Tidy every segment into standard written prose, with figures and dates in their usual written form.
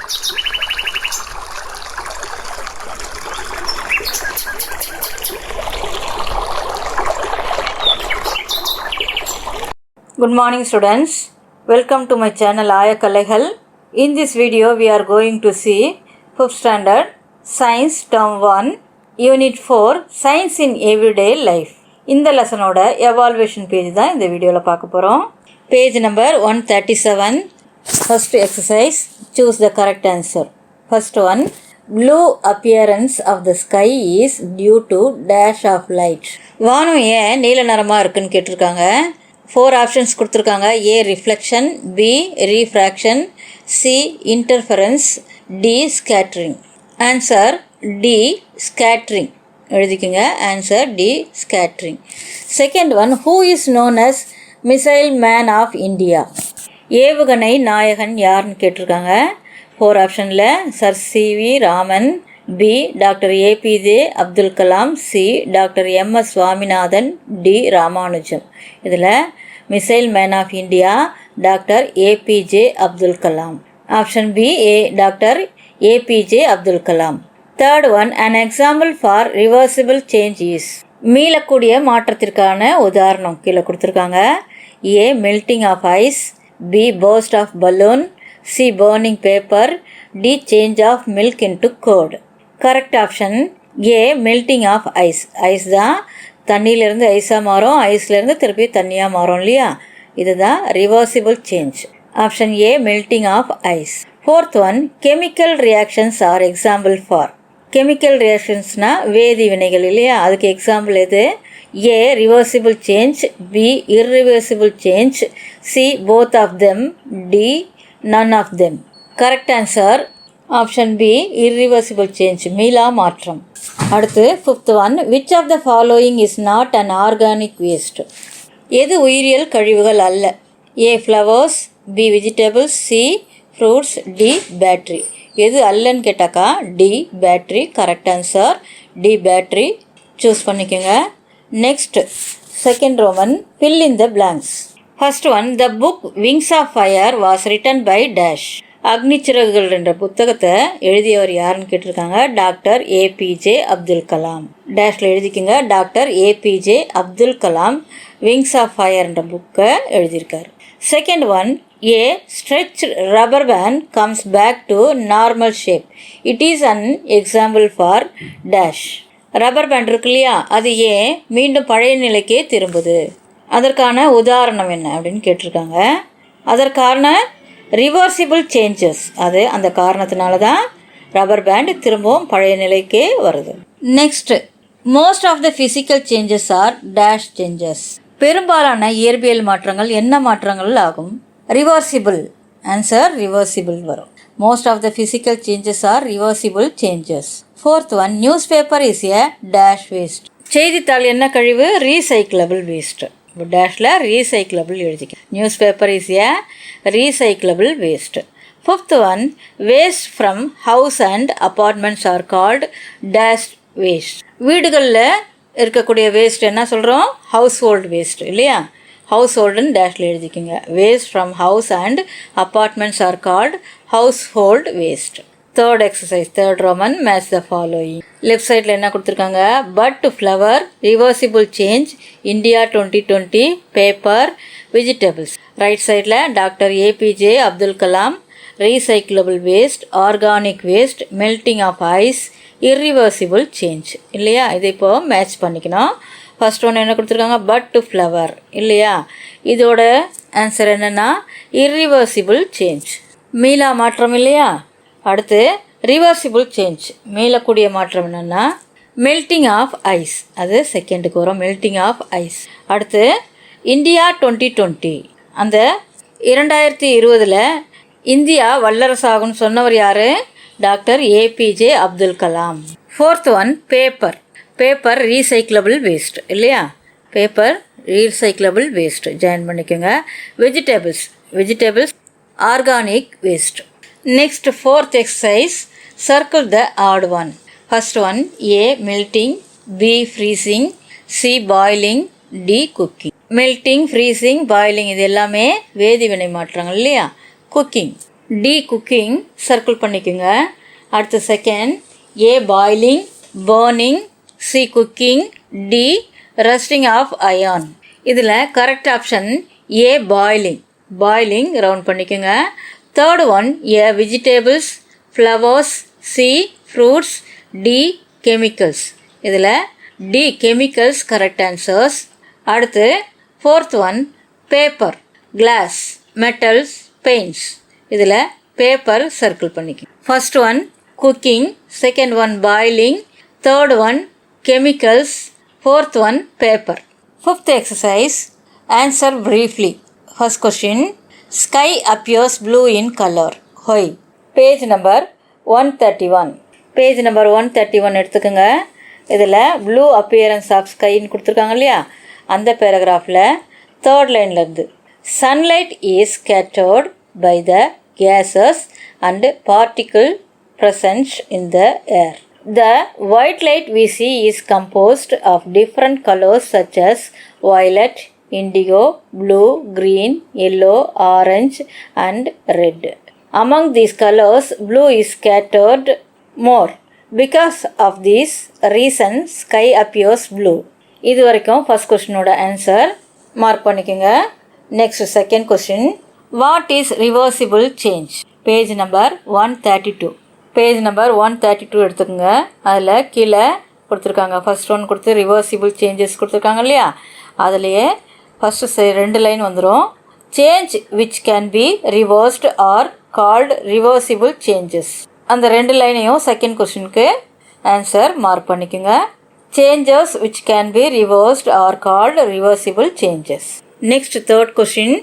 Good morning students, welcome to my channel Aya Kalaigal. In this video we are going to see 5th standard Science Term 1 Unit 4 Science in Everyday Life. இந்த லெசனோட evaluation page தான் இந்த வீடியோவில் பார்க்க போகிறோம். Page number 137. First exercise, choose the correct answer. First one, blue appearance of the sky is due to dash of light. வானம் ஏன் நீல நிறமாக இருக்குன்னு கேட்டிருக்காங்க. 4 ஆப்ஷன்ஸ் கொடுத்துருக்காங்க. A reflection, B refraction, C interference, D scattering. Answer D scattering எழுதிக்கோங்க. Answer D scattering. Second one, who is known as missile man of India? ஏவுகணை நாயகன் யாருன்னு கேட்டிருக்காங்க. 4 ஆப்ஷனில் sir C.V. Raman, B doctor APJ Abdul Kalam, C doctor MS Swaminathan, D Ramanujam. இதில் missile man of India doctor APJ Abdul Kalam. Option B doctor APJ Abdul Kalam. Third one, an example for reversible change is. மீளக்கூடிய மாற்றத்திற்கான உதாரணம் கீழே கொடுத்துருக்காங்க. A melting of ice, B burst of balloon, C burning paper, D change of milk into curd. Correct option A melting of ice. Ice தான் தண்ணியிலேருந்து ஐஸாக மாறும், ஐஸ்லேருந்து திருப்பி தண்ணியாக மாறும் இல்லையா, இதுதான் reversible change. Option A melting of ice. Fourth one, chemical reactions are example for. கெமிக்கல் ரியாக்ஷன்ஸ்னால் வேதி வினைகள் இல்லையா, அதுக்கு எக்ஸாம்பிள் எது? A reversible change, B irreversible change, C both of them, D none of them. Correct answer option B irreversible change, மீளா மாற்றம். அடுத்து fifth one, which of the following is not an organic waste? எது உயிரியல் கழிவுகள் அல்ல? A flowers, B vegetables, C fruits, D battery. எது அல்லன்னு கேட்டாக்கா D battery. Correct answer D battery choose பண்ணிக்கோங்க. Next second roman, fill in the blanks. First one, the book Wings of Fire was written by dash. அக்னிச்சிறகுகள் என்ற புத்தகத்தை எழுதியவர் யாருன்னு கேட்டிருக்காங்க. Doctor APJ Abdul Kalam. டேஷில் எழுதிக்கிங்க. Doctor APJ Abdul Kalam Wings of Fire என்ற புக்கை எழுதியிருக்கார். Second one, A stretched rubber band comes back to normal shape. It is an example for dash. Rubber band இருக்கு இல்லையா, அது ஏன் மீண்டும் பழைய நிலைக்கே திரும்புது, அதற்கான உதாரணம் என்ன அப்படின்னு கேட்டிருக்காங்க. அதற்கான ரிவர்சிபிள் சேஞ்சஸ், அது அந்த காரணத்தினால தான் ரப்பர் பேண்ட் திரும்பவும் பழைய நிலைக்கே வருது. Next, most of the physical changes are dash changes. பெரும்பாலான இயற்பியல் மாற்றங்கள் என்ன மாற்றங்கள் ஆகும்? ரிவர்சிபிள். ஆன்சர் ரிவர்சிபிள் வரும். Most of the physical changes are reversible changes. Fourth one, newspaper is a dash waste. செய்தித்தாள் என்ன கழிவு? Recyclable waste. டேஷில் ரீசைக்கிளபிள் எழுதிக்க. Newspaper is a recyclable waste. Fifth one, waste from house and apartments are called dash waste. வீடுகளில் இருக்கக்கூடிய waste என்ன சொல்கிறோம்? House hold waste இல்லையா, ஹவுஸ் ஹோல்டுன்னு டேஷில் எழுதிக்கிங்க. Waste from house and apartments are called household waste. Third exercise, third roman, match the following. Left சைடில் என்ன கொடுத்துருக்காங்க? Bud flower, reversible change, India 2020, paper, vegetables. Right சைடில் doctor APJ Abdul Kalam, recyclable waste, organic waste, melting of ice, irreversible change இல்லையா. இதை இப்போது match பண்ணிக்கணும். First ஒன்று என்ன கொடுத்துருக்காங்க? பட் ஃப்ளவர் இல்லையா, இதோட ஆன்சர் என்னென்னா இர்ரிவர்சிபிள் சேஞ்ச், மீளா மாற்றம் இல்லையா. அடுத்து ரிவர்சிபிள் சேஞ்ச், மீளக்கூடிய மாற்றம் என்னென்னா மெல்ட்டிங் ஆஃப் ஐஸ், அது செகண்டுக்கு வரும், மெல்ட்டிங் ஆஃப் ஐஸ். அடுத்து இந்தியா 2020, அந்த 2020 இந்தியா வல்லரசாகும்னு சொன்னவர் யார்? Doctor APJ Abdul Kalam. Fourth one, paper. Paper recyclable waste இல்லையா, பேப்பர் ரீசைக்கிளபிள் வேஸ்ட் ஜாயின் பண்ணிக்கோங்க. Vegetables, vegetables organic waste. Next, fourth exercise, circle the odd one. First one, A melting, B freezing, C boiling, D cooking. Melting, freezing, boiling இது எல்லாமே வேதிவினை மாற்றங்கள் இல்லையா. Cooking, D cooking circle பண்ணிக்கோங்க. அடுத்து second A boiling burning, C cooking, D rusting of iron. இதில் correct option A boiling. Boiling round பண்ணிக்கோங்க. Third one A vegetables, flowers, C fruits, D chemicals. இதில் டி கெமிக்கல்ஸ் கரெக்ட் ஆன்சர்ஸ். அடுத்து fourth one paper, glass, metals, paints. இதில் paper circle பண்ணிக்கோங்க. First one cooking, second one boiling, third one chemicals, fourth one paper. Fifth exercise, answer briefly. First question, sky appears blue in color. Why? Page number 131. Page number 131 எடுத்துக்கோங்க. இதில் blue appearance of ஸ்கைன்னு கொடுத்துருக்காங்க இல்லையா, அந்த பேராகிராஃபில் third லைன்லேருந்து sunlight is scattered by the gases and particle present in the air. The white light we see is composed of different colors such as violet, indigo, blue, green, yellow, orange and red. Among these colors, blue is scattered more. Because of this reason, sky appears blue. இது வரைக்கும் first கொஸ்டினோட answer mark பண்ணிக்கோங்க. Next second question, what is reversible change? Page number 132. Page number 132 எடுத்துக்கோங்க. அதில் கீழே கொடுத்துருக்காங்க, first one கொடுத்து reversible changes கொடுத்துருக்காங்க இல்லையா, அதுலேயே ஃபஸ்ட்டு 2 லைன் வந்துடும். Change which can B reversed are called reversible changes. அந்த 2 லைனையும் செகண்ட் கொஸ்டினுக்கு ஆன்சர் மார்க் பண்ணிக்கோங்க. Changes which can B reversed are called reversible changes. Next third question,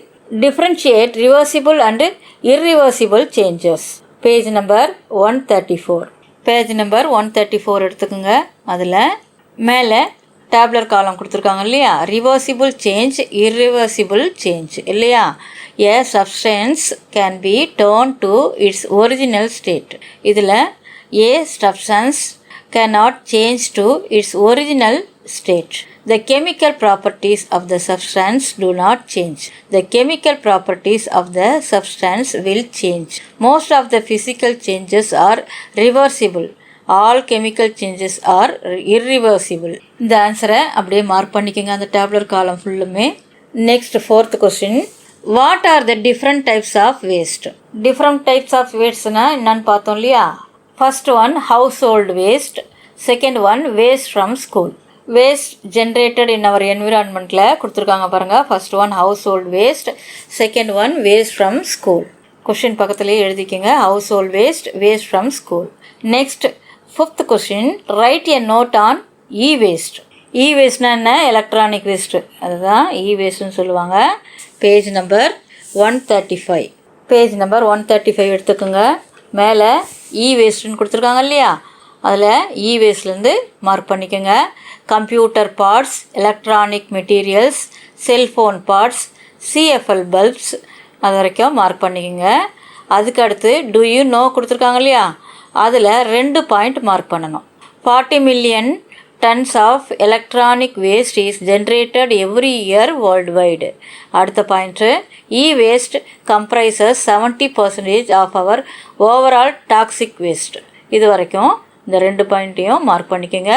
differentiate reversible and irreversible changes. Page number 134. Page number 134 எடுத்துக்கோங்க. அதில் மேலே டேப்லர் காலம் கொடுத்துருக்காங்க இல்லையா, reversible change, irreversible change இல்லையா. A substance can be turn to its original state. இதில் a substance cannot change to its original state. The chemical properties of the substance do not change. The chemical properties of the substance will change. Most of the physical changes are reversible. All chemical changes are irreversible. இந்த ஆன்சரை அப்படியே mark பண்ணிக்கோங்க அந்த tabular column ஃபுல்லுமே. Next fourth question, what are the different types of waste? Different types of வேஸ்ட்னா என்னன்னு பார்த்தோம் இல்லையா. First one household waste, second one waste from school. Waste generated in our என்விரான்மெண்ட்டில் கொடுத்துருக்காங்க பாருங்கள். First one household waste, second one waste from school. Question பக்கத்துலேயே எழுதிக்கோங்க, household waste, waste from school. Next fifth question, write a note on E waste. E வேஸ்ட்னா என்ன? Electronic waste, அதுதான் இ வேஸ்ட்டுன்னு சொல்லுவாங்க. Page number 135. Page number 135 எடுத்துக்கோங்க. மேலே இ வேஸ்ட்டுன்னு கொடுத்துருக்காங்க இல்லையா, அதில் இ வேஸ்ட்லேருந்து மார்க் பண்ணிக்கோங்க. Computer parts, electronic materials, cellphone parts, CFL bulbs, அது வரைக்கும் மார்க் பண்ணிக்கோங்க. அதுக்கு அடுத்து டு யூ நோ கொடுத்துருக்காங்க இல்லையா, அதில் 2 பாயிண்ட் மார்க் பண்ணணும். 40 million tons of electronic waste is generated every year worldwide. அடுத்த point, E waste comprises 70% of our overall toxic waste. இது வரைக்கும் இந்த 2 பாயிண்ட்டையும் மார்க் பண்ணிக்கோங்க.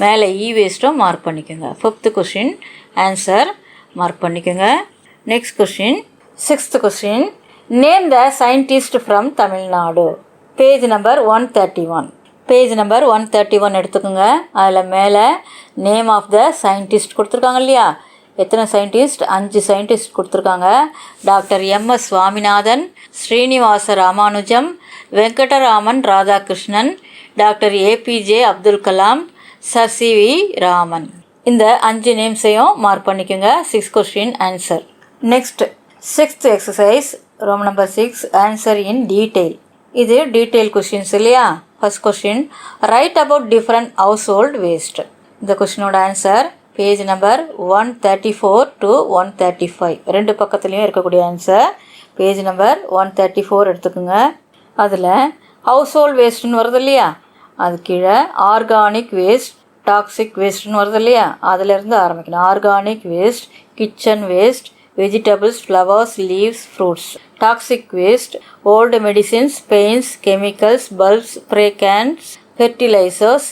மேலே இ வேஸ்ட்டும் மார்க் பண்ணிக்கோங்க. ஃபிஃப்த் கொஷின் ஆன்சர் மார்க் பண்ணிக்கோங்க. Next question, sixth question, name the scientist from Tamil Nadu. Page number 131. Page number 131 எடுத்துக்கோங்க. அதில் மேலே நேம் ஆஃப் த சயின்டிஸ்ட் கொடுத்துருக்காங்க இல்லையா, எத்தனை சயின்டிஸ்ட்? 5 சயின்டிஸ்ட் கொடுத்துருக்காங்க. Doctor M S. Swaminathan, Srinivasa Ramanujan, Venkataraman Radhakrishnan, doctor APJ Abdul Kalam, sir C V. Raman. இந்த 5 நேம்ஸையும் மார்க் பண்ணிக்கோங்க. 6 question answer. Next 6th exercise, ரோம் நம்பர் 6, ஆன்சர் இன் டீட்டெயில். இது டீட்டெயில் கொஸ்டின்ஸ் இல்லையா. First question, write about different household waste. இந்த கொஸ்டினோட ஆன்சர் பேஜ் நம்பர் 134 to 135, 2 பக்கத்துலேயும் இருக்கக்கூடிய ஆன்சர். பேஜ் நம்பர் 134 எடுத்துக்கோங்க. அதில் ஹவுஸ் ஹோல்டு வேஸ்ட்டுன்னு வருது இல்லையா, அது கீழே ஆர்கானிக் வேஸ்ட், டாக்ஸிக் வேஸ்ட்டுன்னு வருது இல்லையா, அதிலேருந்து ஆரம்பிக்கணும். Organic waste, kitchen waste, vegetables, flowers, leaves, fruits. Toxic waste, old medicines, paints, chemicals, bulbs, spray cans, fertilizers,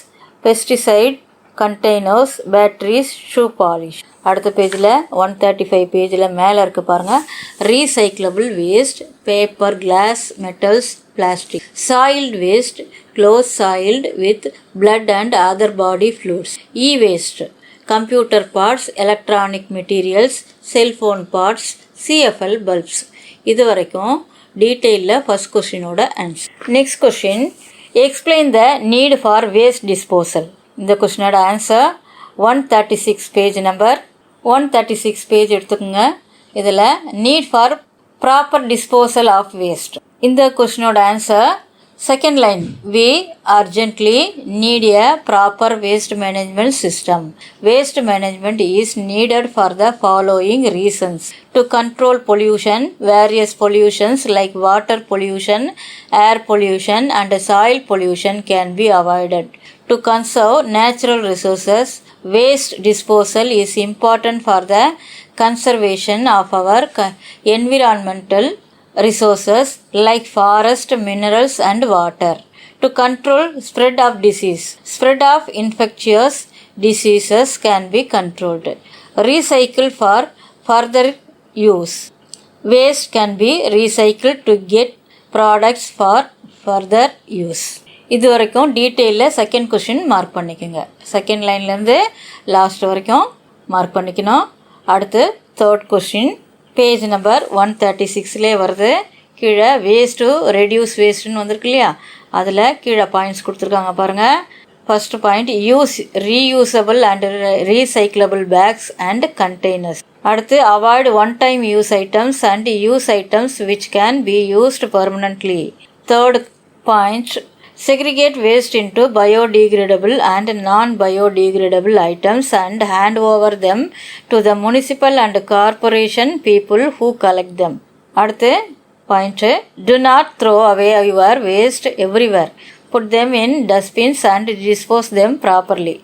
pesticide containers, batteries, shoe polish. அடுத்த பேஜில் 135 பேஜில் மேலே இருக்கு பாருங்கள். Recyclable waste, paper, glass, metals, plastic. Soiled waste, clothes soiled with blood and other body fluids. E-waste, computer parts, electronic materials, cell phone parts, CFL bulbs. இது வரைக்கும் டீட்டெயிலில் first கொஷினோட ஆன்சர். Next question, explain the need for waste disposal. இந்த கொஷினோட answer 136 page number 136 page எடுத்துக்கோங்க. இதில் need for proper disposal of waste. இந்த கொஷினோட answer second line, we urgently need a proper waste management system. Waste management is needed for the following reasons: to control pollution, various pollutions like water pollution, air pollution and soil pollution can be avoided. To conserve natural resources, waste disposal is important for the conservation of our environmental resources like forest, minerals and water. To control spread of disease, spread of infectious diseases can be controlled. Recycle for further use. Waste can be recycled to get products for further use. இது வரைக்கும் டீட்டெயிலில் second question mark பண்ணிக்கோங்க. Second லைன்லேருந்து last வரைக்கும் mark பண்ணிக்கணும். அடுத்து third question page number 136 வருது. கீழே waste reduce வேஸ்ட்டுன்னு வந்திருக்கு இல்லையா, அதில் கீழே பாயிண்ட்ஸ் கொடுத்துருக்காங்க பாருங்கள். First point, use reusable and recyclable bags and containers. அடுத்து avoid one time use items and use items which can be used permanently. Third point, segregate waste into biodegradable and non-biodegradable items and hand over them to the municipal and corporation people who collect them. அடுத்து point, do not throw away your waste everywhere. Put them in dustbins and dispose them properly.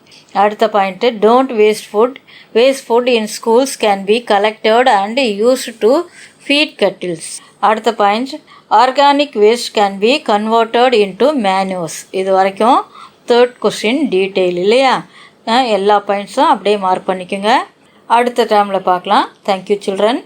அடுத்த point, don't waste food. Waste food in schools can be collected and used to feed cattle. அடுத்த point, organic waste can be converted into manure. இது வரைக்கும் third question detail இல்லையா, எல்லா பாயிண்ட்ஸும் அப்படியே mark பண்ணிக்கோங்க. அடுத்த டேர்மில் பார்க்கலாம். Thank you children.